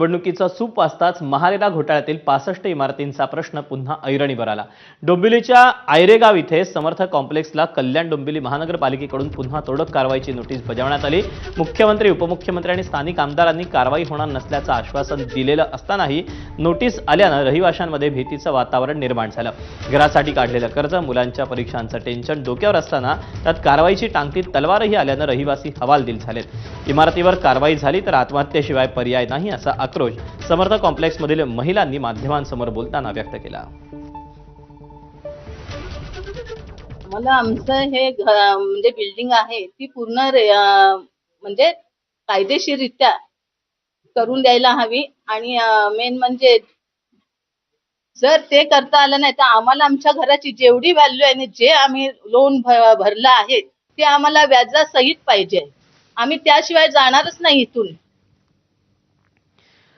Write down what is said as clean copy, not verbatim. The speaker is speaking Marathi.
निवडणुकीचा सूप वाजताच महारेरा घोटाळ्यातील 65 इमारतींचा प्रश्न पुन्हा ऐरणीवर आला। डोंबिवलीच्या आयरेगाव इथे समर्थ कॉम्प्लेक्सला कल्याण डोंबिवली महानगरपालिकेकडून पुन्हा तोडक कारवाईची नोटीस बजावण्यात आली। मुख्यमंत्री, उपमुख्यमंत्री आणि स्थानिक आमदारांनी कारवाई होणार नसल्याचं आश्वासन दिलेलं असतानाही नोटीस आल्यानं रहिवाशांमध्ये भीतीचं वातावरण निर्माण झालं। घरासाठी काढलेलं कर्ज, मुलांच्या परीक्षांचं टेन्शन डोक्यावर असताना त्यात कारवाईची टांगती तलवारही आल्यानं रहिवासी हवालदिल झालेत। इमारतीवर कारवाई झाली तर आत्महत्येशिवाय पर्याय नाही असा आक्रोश समर्थ कॉम्प्लेक्समधील महिलांनी माध्यमांसमोर बोलताना व्यक्त केला। मला आमचं हे म्हणजे बिल्डिंग आहे ती पूर्ण म्हणजे कायदेशीररित्या करून द्यायला हवी आणि मेन म्हणजे जर ते करता आलं नाही तर आम्हाला आमच्या घराची जेवढी व्हॅल्यू आहे जे आम्ही लोन भरलं आहे ते आम्हाला व्याजासहित पाहिजे। आम्ही त्याशिवाय जाणारच नाही इथून।